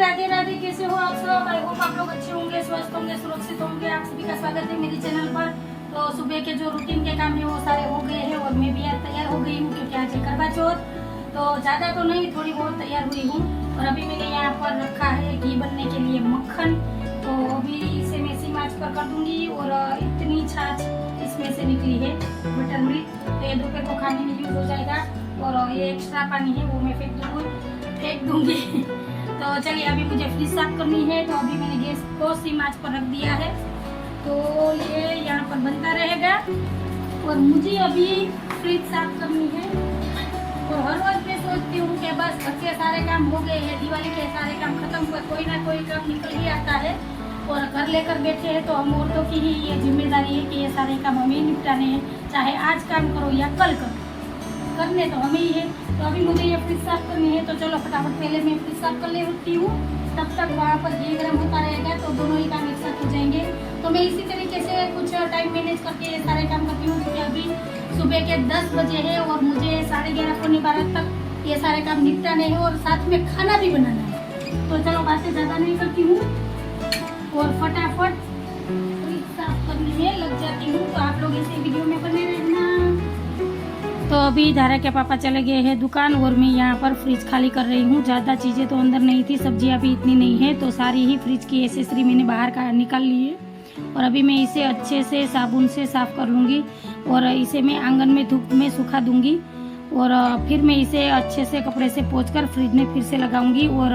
राधे राधे। कैसे हो आप सब? आई होप आप लोग अच्छे होंगे, स्वस्थ होंगे, सुरक्षित होंगे। आप सभी का स्वागत है मेरे चैनल पर। तो सुबह के जो रूटीन के काम है वो सारे हो गए हैं और मैं भी आज तैयार हो गई हूँ क्योंकि आज है करवा चौथ। तो ज़्यादा तो नहीं, थोड़ी बहुत तैयार हुई हूँ। और अभी मैंने यहाँ पर रखा है घी बनने के लिए मक्खन। तो अभी इसे मैं सिम आंच पर कर दूंगी और इतनी छाछ इसमें से निकली है बटर मिल्क, तो ये दोपहर को खाने में यूज हो जाएगा। और ये एक्स्ट्रा पानी है वो मैं फेंक दूंगी। तो चलिए, अभी मुझे फ्रिज साफ करनी है, तो अभी मैंने गैस को सिम आंच पर रख दिया है। तो ये यहाँ पर बनता रहेगा और मुझे अभी फ्रिज साफ करनी है। और हर रोज मैं सोचती हूँ कि बस घर के सारे काम हो गए हैं, दिवाली के सारे काम खत्म हुए, कोई ना कोई काम निकल ही आता है। और घर लेकर बैठे हैं तो हम औरतों की ही ये जिम्मेदारी है कि ये सारे काम हमें निपटाने हैं, चाहे आज काम करो या कल करो, करने तो हमें ही है। तो अभी मुझे ये फ्रिज साफ करनी है, तो चलो फटाफट पहले मैं फ्रिज साफ कर लेती हूँ। तब तक वहाँ पर घी गर्म होता रहेगा तो दोनों ही काम एक साथ हो जाएंगे। तो मैं इसी तरीके से कुछ टाइम मैनेज करके ये सारे काम करती हूँ क्योंकि अभी सुबह के 10 बजे है और मुझे 11:30 पौने 12 तक ये सारे काम निपटाने हैं और साथ में खाना भी बनाना है। तो चलो बातें ज़्यादा नहीं करती हूँ और फटाफट फ्रिज साफ करने में लग जाती हूँ। तो आप लोग इसी वीडियो में बने रहना। तो अभी धारा के पापा चले गए हैं दुकान और मैं यहाँ पर फ्रिज खाली कर रही हूँ। ज़्यादा चीज़ें तो अंदर नहीं थी, सब्जियाँ भी इतनी नहीं है, तो सारी ही फ्रिज की एसेसरी मैंने बाहर का निकाल ली है। और अभी मैं इसे अच्छे से साबुन से साफ़ कर लूँगी और इसे मैं आंगन में धूप में सुखा दूँगी। और फिर मैं इसे अच्छे से कपड़े से पोंछकर फ्रिज में फिर से लगाऊंगी। और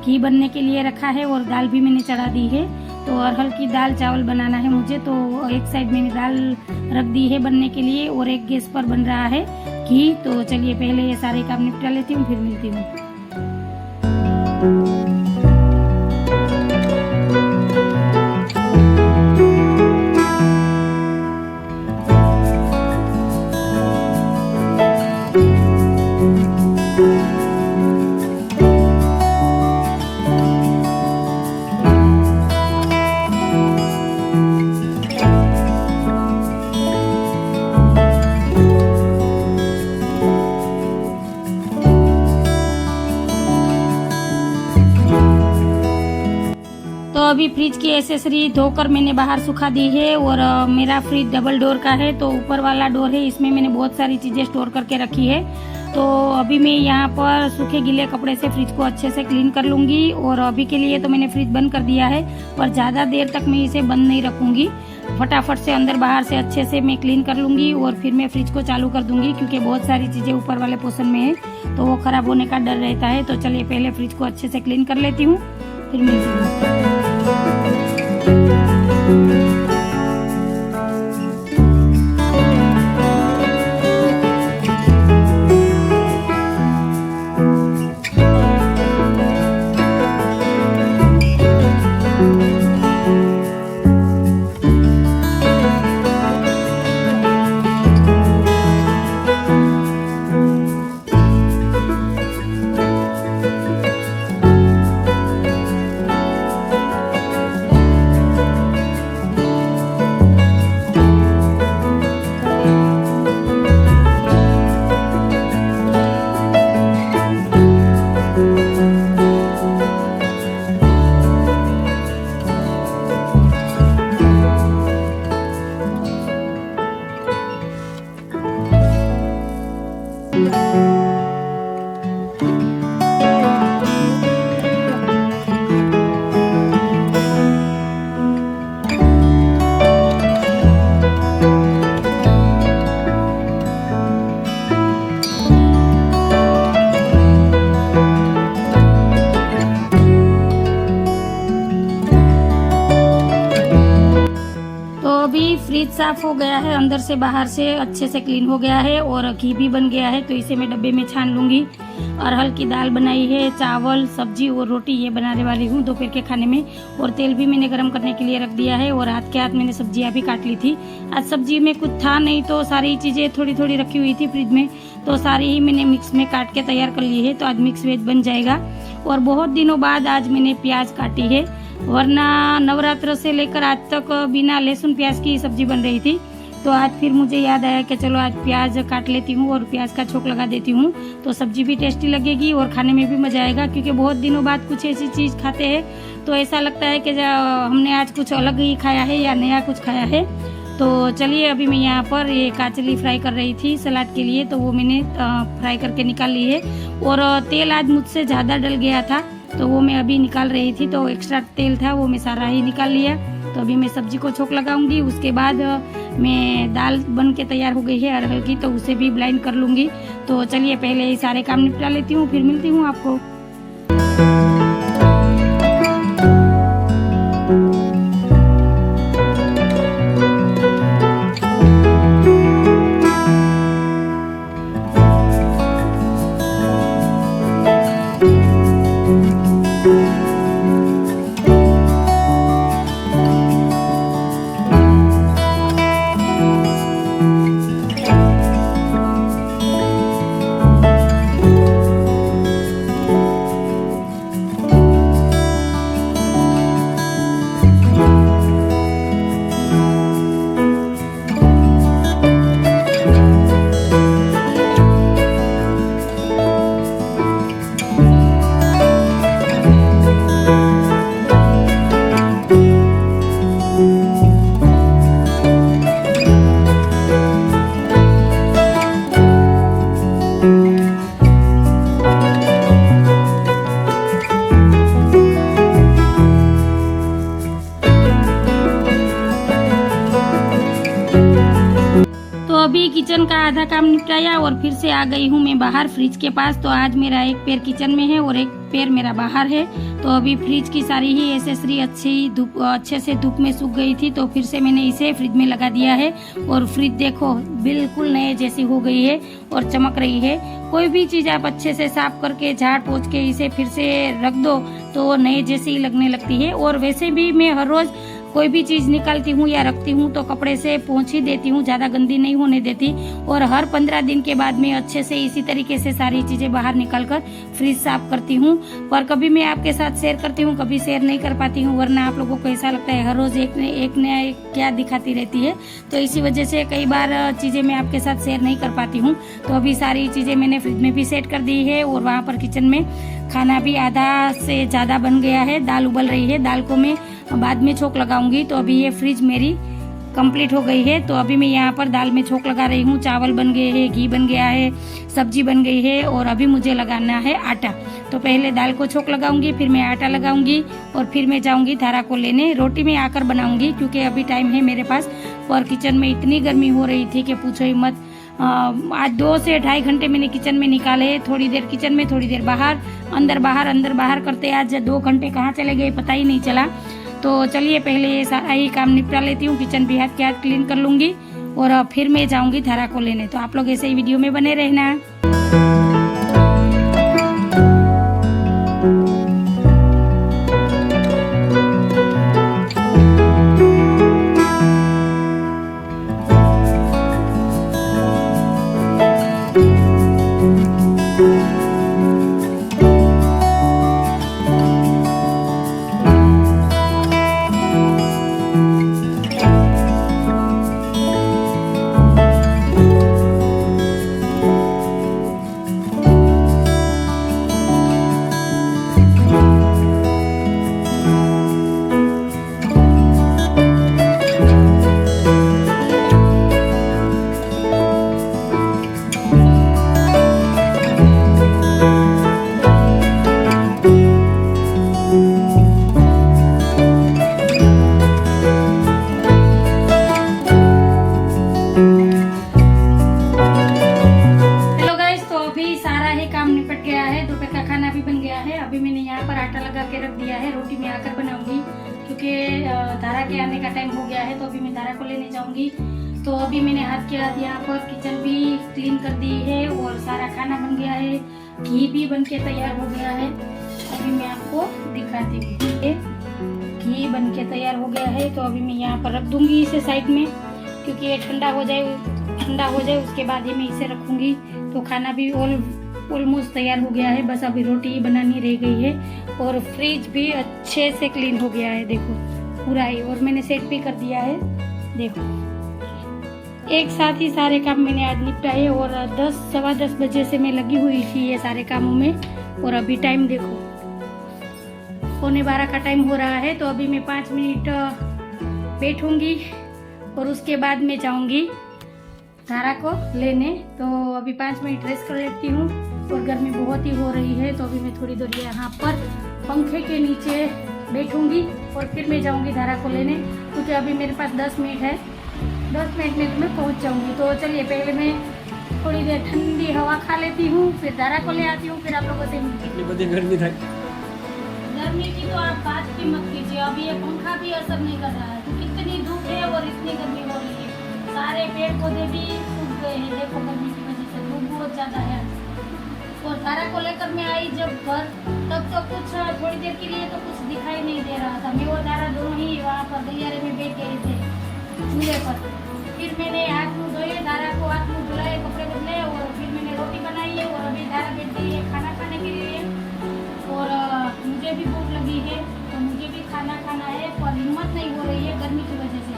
घी बनने के लिए रखा है और दाल भी मैंने चढ़ा दी है। तो अरहर की दाल चावल बनाना है मुझे, तो एक साइड मैंने दाल रख दी है बनने के लिए और एक गैस पर बन रहा है घी। तो चलिए पहले ये सारे काम निपटा लेती हूँ, फिर मिलती हूँ। तो अभी फ्रिज की एसेसरी धोकर मैंने बाहर सुखा दी है। और मेरा फ्रिज डबल डोर का है, तो ऊपर वाला डोर है, इसमें मैंने बहुत सारी चीज़ें स्टोर करके रखी है। तो अभी मैं यहाँ पर सूखे गीले कपड़े से फ्रिज को अच्छे से क्लीन कर लूँगी। और अभी के लिए तो मैंने फ्रिज बंद कर दिया है, पर ज़्यादा देर तक मैं इसे बंद नहीं रखूँगी। फटाफट से अंदर बाहर से अच्छे से मैं क्लीन कर लूँगी और फिर मैं फ्रिज को चालू कर दूँगी क्योंकि बहुत सारी चीज़ें ऊपर वाले पोर्शन में है तो वो ख़राब होने का डर रहता है। तो चलिए पहले फ्रिज को अच्छे से क्लीन कर लेती हूँ, फिर मिलती हूँ। फ्रिज साफ हो गया है, अंदर से बाहर से अच्छे से क्लीन हो गया है और घी भी बन गया है। तो इसे मैं डब्बे में छान लूँगी। अरहर की दाल बनाई है, चावल, सब्जी और रोटी ये बनाने वाली हूँ दोपहर के खाने में। और तेल भी मैंने गरम करने के लिए रख दिया है और हाथ के हाथ मैंने सब्जियाँ भी काट ली थी। आज सब्जी में कुछ था नहीं तो सारी चीज़ें थोड़ी थोड़ी रखी हुई थी फ्रिज में, तो सारी ही मैंने मिक्स में काट के तैयार कर ली है। तो आज मिक्स वेज बन जाएगा। और बहुत दिनों बाद आज मैंने प्याज काटी है, वरना नवरात्र से लेकर आज तक बिना लहसुन प्याज की सब्जी बन रही थी। तो आज फिर मुझे याद आया कि चलो आज प्याज काट लेती हूँ और प्याज का छोंक लगा देती हूँ, तो सब्जी भी टेस्टी लगेगी और खाने में भी मज़ा आएगा। क्योंकि बहुत दिनों बाद कुछ ऐसी चीज़ खाते हैं तो ऐसा लगता है कि हमने आज कुछ अलग ही खाया है या नया कुछ खाया है। तो चलिए अभी मैं यहाँ पर ये काचली फ्राई कर रही थी सलाद के लिए, तो वो मैंने फ्राई करके निकाल ली है। और तेल आज मुझसे ज़्यादा डल गया था तो वो मैं अभी निकाल रही थी, तो एक्स्ट्रा तेल था वो मैं सारा ही निकाल लिया। तो अभी मैं सब्जी को छोंक लगाऊंगी, उसके बाद मैं दाल बन के तैयार हो गई है अरहर की, तो उसे भी ब्लाइंड कर लूँगी। तो चलिए पहले ये सारे काम निपटा लेती हूँ, फिर मिलती हूँ आपको। अभी किचन का आधा काम निपटाया और फिर से आ गई हूँ मैं बाहर फ्रिज के पास। तो आज मेरा एक पैर किचन में है और एक पैर मेरा बाहर है। तो अभी फ्रिज की सारी ही एसेसरी अच्छे से धूप में सूख गई थी, तो फिर से मैंने इसे फ्रिज में लगा दिया है। और फ्रिज देखो बिल्कुल नए जैसी हो गई है और चमक रही है। कोई भी चीज़ आप अच्छे से साफ करके झाड़ पोंछ के इसे फिर से रख दो तो नए जैसी लगने लगती है। और वैसे भी मैं हर रोज़ कोई भी चीज़ निकालती हूँ या रखती हूँ तो कपड़े से पोंछ ही देती हूँ, ज़्यादा गंदी नहीं होने देती। और हर 15 दिन के बाद मैं अच्छे से इसी तरीके से सारी चीज़ें बाहर निकाल कर फ्रिज साफ करती हूँ। पर कभी मैं आपके साथ शेयर करती हूँ, कभी शेयर नहीं कर पाती हूँ, वरना आप लोगों को ऐसा लगता है हर रोज़ एक नया क्या दिखाती रहती है। तो इसी वजह से कई बार चीज़ें मैं आपके साथ शेयर नहीं कर पाती हूँ। तो अभी सारी चीज़ें मैंने फ्रिज में भी सेट कर दी है और वहाँ पर किचन में खाना भी आधा से ज़्यादा बन गया है। दाल उबल रही है, दाल को मैं बाद में छोंक लगाऊंगी। तो अभी ये फ्रिज मेरी कंप्लीट हो गई है। तो अभी मैं यहाँ पर दाल में छोंक लगा रही हूँ। चावल बन गए हैं, घी बन गया है, सब्जी बन गई है और अभी मुझे लगाना है आटा। तो पहले दाल को छोंक लगाऊंगी, फिर मैं आटा लगाऊंगी और फिर मैं जाऊंगी धारा को लेने। रोटी में आकर बनाऊंगी क्योंकि अभी टाइम है मेरे पास। पर किचन में इतनी गर्मी हो रही थी कि पूछो ही मत। आज 2 से 2.5 घंटे मैंने किचन में निकाले, थोड़ी देर किचन में, थोड़ी देर बाहर, अंदर बाहर करते आज 2 घंटे कहाँ चले गए पता ही नहीं चला। तो चलिए पहले ये सारा ही काम निपटा लेती हूँ। किचन भी हाथ के हाथ क्लीन कर लूँगी और फिर मैं जाऊँगी धारा को लेने। तो आप लोग ऐसे ही वीडियो में बने रहना। अभी मैंने यहाँ पर आटा लगा के रख दिया है। रोटी में आकर बनाऊंगी क्योंकि धारा के आने का टाइम हो गया है। तो अभी मैं धारा को लेने जाऊंगी। तो अभी मैंने हाथ के हाथ यहाँ पर किचन भी क्लीन कर दी है और सारा खाना बन गया है। घी भी बन के तैयार हो गया है। अभी मैं आपको दिखाती हूँ। घी बन के तैयार हो गया है। तो अभी मैं यहाँ पर रख दूंगी इसे साइड में, क्योंकि ये ठंडा हो जाए उसके बाद ही मैं इसे रखूंगी। तो खाना भी ऑलमोस्ट तैयार हो गया है, बस अभी रोटी बनानी रह गई है। और फ्रिज भी अच्छे से क्लीन हो गया है, देखो पूरा ही। और मैंने सेट भी कर दिया है, देखो एक साथ ही सारे काम मैंने आज निपटाए और 10 सवा 10 बजे से मैं लगी हुई थी ये सारे कामों में। और अभी टाइम देखो 11:15 का टाइम हो रहा है। तो अभी मैं 5 मिनट बैठूंगी और उसके बाद मैं जाऊंगी धारा को लेने। तो अभी 5 मिनट रेस्ट कर लेती हूँ और गर्मी बहुत ही हो रही है। तो अभी मैं थोड़ी देर यहाँ पर पंखे के नीचे बैठूंगी और फिर मैं जाऊंगी धारा को लेने, क्योंकि अभी मेरे पास 10 मिनट है। 10 मिनट में मैं पहुंच जाऊंगी। तो चलिए पहले मैं थोड़ी देर ठंडी हवा खा लेती हूँ, फिर धारा को ले आती हूँ, फिर आप लोगों से मिलती हूँ। गर्मी की तो आप बात भी मत कीजिए, अभी ये पंखा भी असर नहीं कर रहा है। कितनी धूप है और इतनी गर्मी हो रही है, सारे पेड़ पौधे भी सूख गए हैं। देखो गर्मी की वजह से धूप बहुत ज्यादा है। और धारा को लेकर मैं आई जब घर, तब तो कुछ थोड़ी देर के लिए तो कुछ दिखाई नहीं दे रहा था। मैं और धारा दोनों ही वहाँ पर गलियारे में बैठ गए थे चूल्हे पर। फिर मैंने हाथ मुँह धोए, धारा को हाथ मुँह धुलाए, कपड़े बदले और फिर मैंने रोटी बनाई है। और अभी धारा बैठ गई है खाना खाने के लिए और मुझे भी भूख लगी है, तो मुझे भी खाना खाना है, पर हिम्मत नहीं हो रही है गर्मी की वजह से।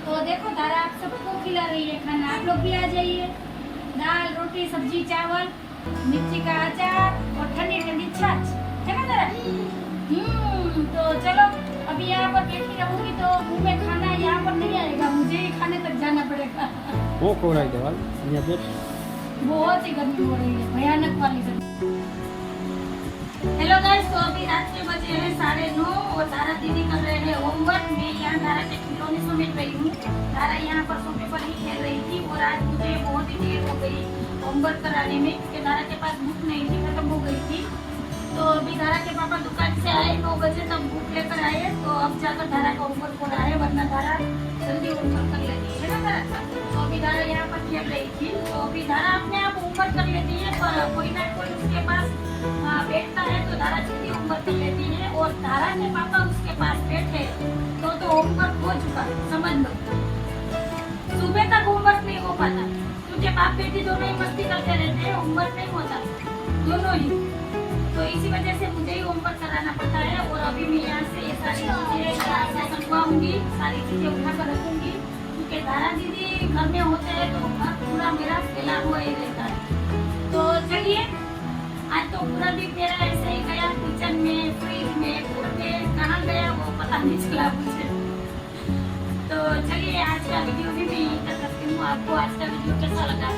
तो देखो धारा आप सबको खिला रही है खाना, आप लोग भी आ जाइए। दाल रोटी सब्जी चावल, मिर्ची का अचार और ठंडी ठंडी छाछ, है ना धारा? तो चलो अभी यहाँ पर बैठी रहूंगी तो मुँह में खाना यहाँ पर नहीं आएगा, मुझे ही खाने तक जाना पड़ेगा। वो कौन है देवाल? बहुत ही गर्मी हो रही है, भयानक वाली गर्मी। हेलो गाइस, तो अभी रात के बजे हैं 9:30 और धारा दीदी कर रहे हैं होमवर्क। मैं यहाँ धारा के खिलौने समेट रही हूँ। धारा यहाँ पर सोफे पर ही खेल रही थी और आज मुझे बहुत ही देर हो गई होमवर्क कराने में, क्योंकि धारा के पास बुक नहीं थी, खत्म हो गई थी। तो अभी धारा के पापा दुकान से आए, 9 बजे तक बुक लेकर आए, तो अब जाकर धारा का होमवर्क हो रहा है, वरना धारा जल्दी होमवर्क कर लेती है ना धारा। तो अभी धारा यहाँ पर खेल रही थी, तो अभी धारा अपने आप होमवर्क कर लेती है, पर कोई ना कोई उसके पास बैठता है तो धारा जल्दी होमवर्क कर लेती है। और धारा के पापा उसके पास बैठे तो होमवर्क हो चुका, समझ लो। सुबह तक होमवर्क नहीं हो पाता, क्योंकि बाप बेटी दोनों ही मस्ती करते रहते हैं, होमवर्क नहीं होता दोनों ही। तो इसी वजह से मुझे ही होमवर्क कराना पड़ता है। और अभी मैं यहाँ से ये सारी चीजें संगवाऊंगी, सारी चीजें उठाकर रखूंगी, क्योंकि धारा दीदी घर में होते हैं तो घर पूरा मेरा फैला हुआ ही रहता है। तो चलिए, आज तो पूरा दिन मेरा ऐसे ही गया, किचन में, फ्रिज में, फूल में, कहाँ गया वो पता नहीं चला मुझे। तो चलिए, आज का वीडियो भी मैं यहीं तक करती हूँ। आपको आज का वीडियो कैसा लगा?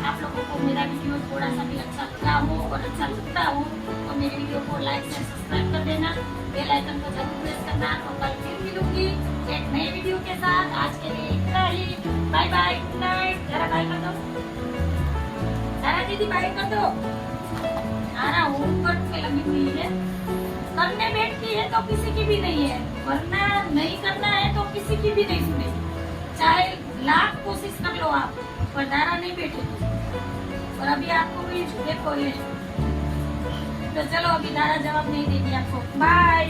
आप लोगों को मेरा वीडियो थोड़ा सा भी अच्छा लगा हो और अच्छा लगता हो तो मेरे वीडियो को लाइक एंड सब्सक्राइब कर देना, बेल आइकन को जरूर प्रेस करना। तो कल फिर मिलूंगी एक नए वीडियो के साथ। आज के लिए इतना ही, बाय बाय, गुड नाइट। जरा बाय कर दो, जरा दीदी बाय कर दो। आरा होमवर्क में लगी हुई है, करने बैठती है तो किसी की भी नहीं है, वरना नहीं करना है तो किसी की भी नहीं सुनेगी, चाहे लाख कोशिश कर लो आप, पर धारा नहीं बैठेगी। और अभी आपको भी देखो ये, तो चलो अभी धारा जवाब नहीं देगी आपको। बाय।